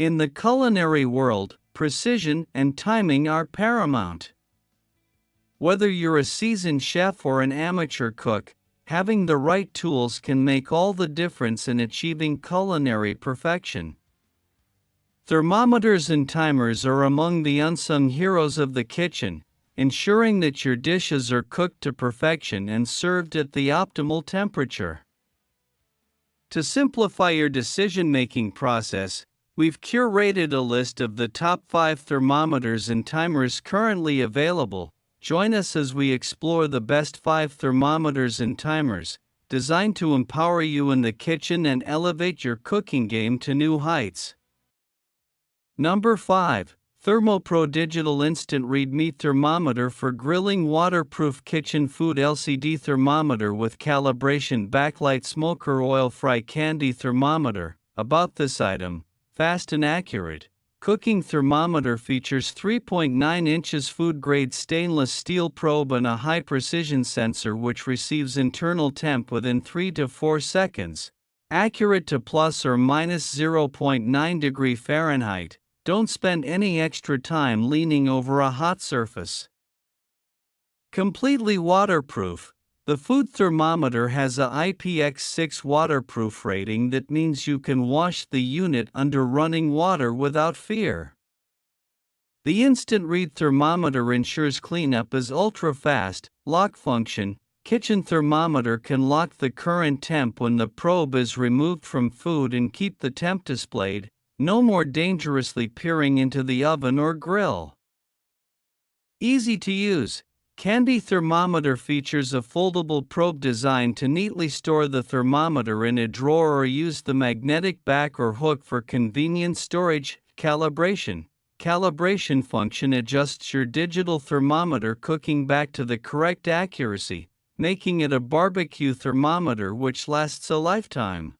In the culinary world, precision and timing are paramount. Whether you're a seasoned chef or an amateur cook, having the right tools can make all the difference in achieving culinary perfection. Thermometers and timers are among the unsung heroes of the kitchen, ensuring that your dishes are cooked to perfection and served at the optimal temperature. To simplify your decision-making process, we've curated a list of the top 5 thermometers and timers currently available. Join us as we explore the best 5 thermometers and timers, designed to empower you in the kitchen and elevate your cooking game to new heights. Number 5. ThermoPro Digital Instant Read Meat Thermometer for Grilling. Waterproof kitchen food LCD thermometer with calibration backlight. Smoker oil fry candy thermometer. About this item: fast and accurate. Cooking thermometer features 3.9 inches food-grade stainless steel probe and a high-precision sensor which receives internal temp within 3 to 4 seconds. Accurate to plus or minus 0.9 degree Fahrenheit. Don't spend any extra time leaning over a hot surface. Completely waterproof. The food thermometer has a IPX6 waterproof rating that means you can wash the unit under running water without fear. The instant read thermometer ensures cleanup is ultra-fast. Lock function. Kitchen thermometer can lock the current temp when the probe is removed from food and keep the temp displayed. No more dangerously peering into the oven or grill. Easy to use. Candy thermometer features a foldable probe designed to neatly store the thermometer in a drawer or use the magnetic back or hook for convenient storage. Calibration. Calibration function adjusts your digital thermometer cooking back to the correct accuracy, making it a barbecue thermometer which lasts a lifetime.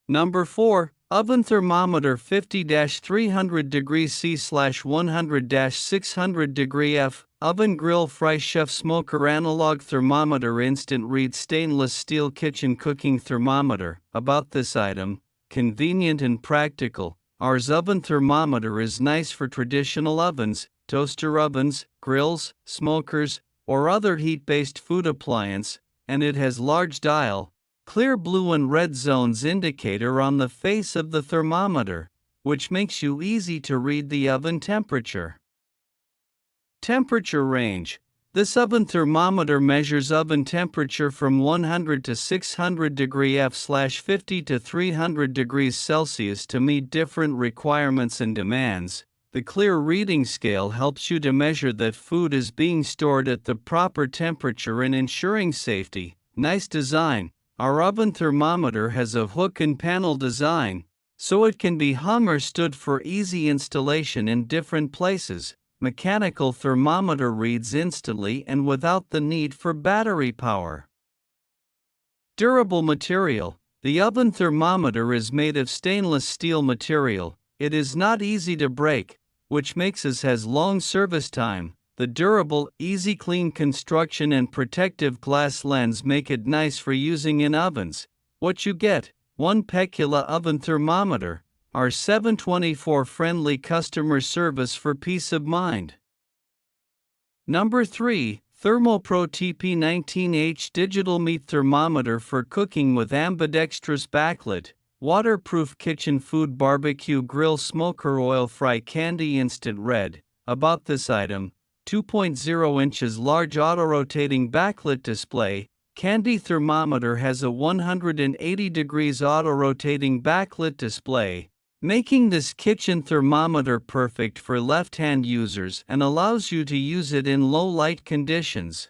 Number 4. Oven thermometer 50-300 degrees C/100-600 degree F. Oven grill fry chef smoker analog thermometer instant read stainless steel kitchen cooking thermometer. About this item: convenient and practical. Ours oven thermometer is nice for traditional ovens, toaster ovens, grills, smokers, or other heat-based food appliance, and it has large dial, clear blue and red zones indicator on the face of the thermometer, which makes you easy to read the oven temperature. Temperature range. This oven thermometer measures oven temperature from 100 to 600 degree F/50 to 300 degrees Celsius to meet different requirements and demands. The clear reading scale helps you to measure that food is being stored at the proper temperature and ensuring safety. Nice design. Our oven thermometer has a hook and panel design, so it can be hung or stood for easy installation in different places. Mechanical thermometer reads instantly and without the need for battery power. Durable material. The oven thermometer is made of stainless steel material. It is not easy to break, which makes it has long service time. The durable, easy clean construction and protective glass lens make it nice for using in ovens. What you get: 1 Pecula oven thermometer. Our 724 friendly customer service for peace of mind. Number 3. ThermoPro TP19H Digital Meat Thermometer for Cooking with Ambidextrous Backlit. Waterproof kitchen food barbecue grill smoker oil fry candy instant red. About this item: 2.0 inches large auto-rotating backlit display. Candy thermometer has a 180 degrees auto-rotating backlit display, making this kitchen thermometer perfect for left-hand users and allows you to use it in low-light conditions.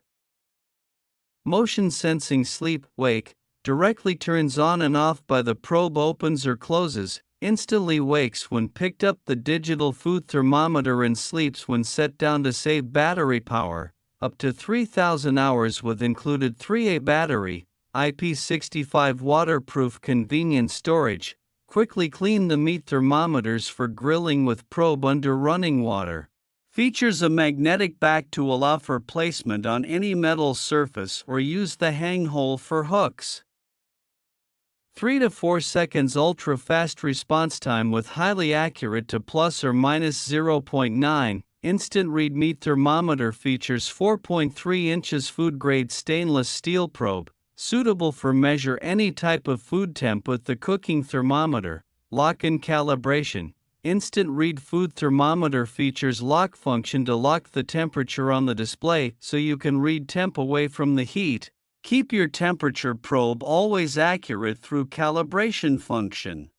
Motion sensing sleep-wake. Directly turns on and off by the probe opens or closes. Instantly wakes when picked up the digital food thermometer and sleeps when set down to save battery power. Up to 3,000 hours with included 3A battery. IP65 waterproof convenient storage. Quickly clean the meat thermometers for grilling with probe under running water. Features a magnetic back to allow for placement on any metal surface or use the hang hole for hooks. 3 to 4 seconds ultra-fast response time with highly accurate to plus or minus 0.9. Instant read meat thermometer features 4.3 inches food-grade stainless steel probe, suitable for measure any type of food temp with the cooking thermometer. Lock-in calibration. Instant read food thermometer features lock function to lock the temperature on the display so you can read temp away from the heat. Keep your temperature probe always accurate through calibration function.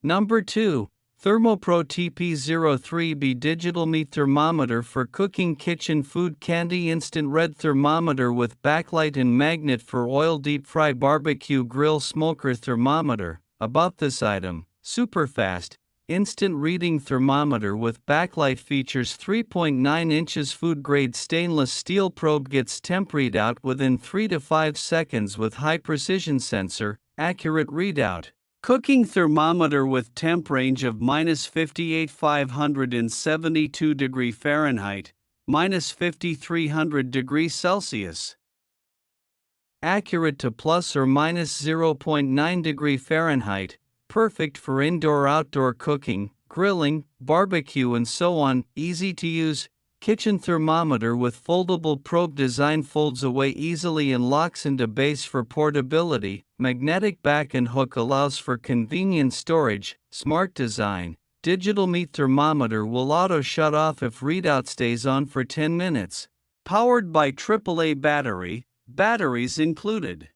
Number 2. ThermoPro TP03B Digital Meat Thermometer for Cooking Kitchen Food Candy Instant Red Thermometer with Backlight and Magnet for Oil Deep Fry Barbecue Grill Smoker Thermometer. About this item, super fast, instant reading thermometer with backlight features 3.9 inches food-grade stainless steel probe gets temp readout within 3 to 5 seconds with high-precision sensor, accurate readout. Cooking thermometer with temp range of -58,572 degree Fahrenheit, -5,300 degrees Celsius. Accurate to plus or minus 0.9 degree Fahrenheit, perfect for indoor-outdoor cooking, grilling, barbecue and so on. Easy to use, kitchen thermometer with foldable probe design folds away easily and locks into base for portability. Magnetic back and hook allows for convenient storage. Smart design. Digital meat thermometer will auto shut off if readout stays on for 10 minutes. Powered by AAA battery, batteries included.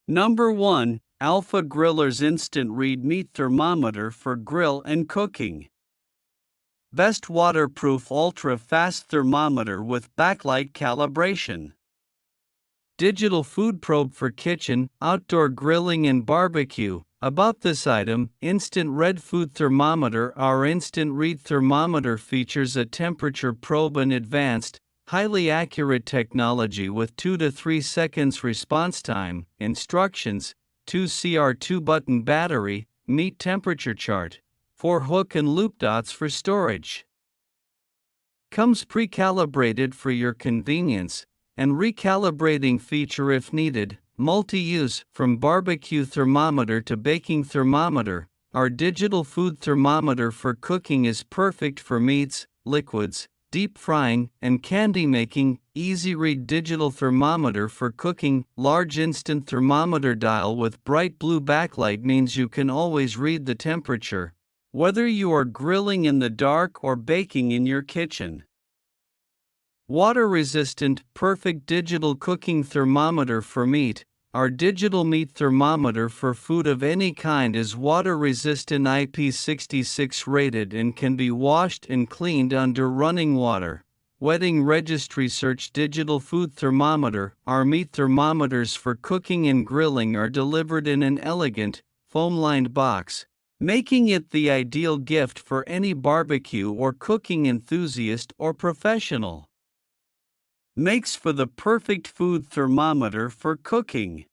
Number 1. Alpha Griller's Instant Read Meat Thermometer for Grill and Cooking. Best waterproof ultra-fast thermometer with backlight calibration. Digital food probe for kitchen, outdoor grilling and barbecue. About this item, Instant Red Food Thermometer. Our Instant Read Thermometer features a temperature probe and advanced, highly accurate technology with 2 to 3 seconds response time. Instructions: 2 CR2 button battery, meat temperature chart, 4 hook and loop dots for storage. Comes pre-calibrated for your convenience, and recalibrating feature if needed. Multi-use, from barbecue thermometer to baking thermometer. Our digital food thermometer for cooking is perfect for meats, liquids, deep frying, and candy making. Easy read digital thermometer for cooking. Large instant thermometer dial with bright blue backlight means you can always read the temperature, whether you are grilling in the dark or baking in your kitchen. Water resistant, perfect digital cooking thermometer for meat. Our digital meat thermometer for food of any kind is water resistant, IP66 rated, and can be washed and cleaned under running water. Wedding registry. Search digital food thermometer. Our meat thermometers for cooking and grilling are delivered in an elegant, foam-lined box, making it the ideal gift for any barbecue or cooking enthusiast or professional. Makes for the perfect food thermometer for cooking.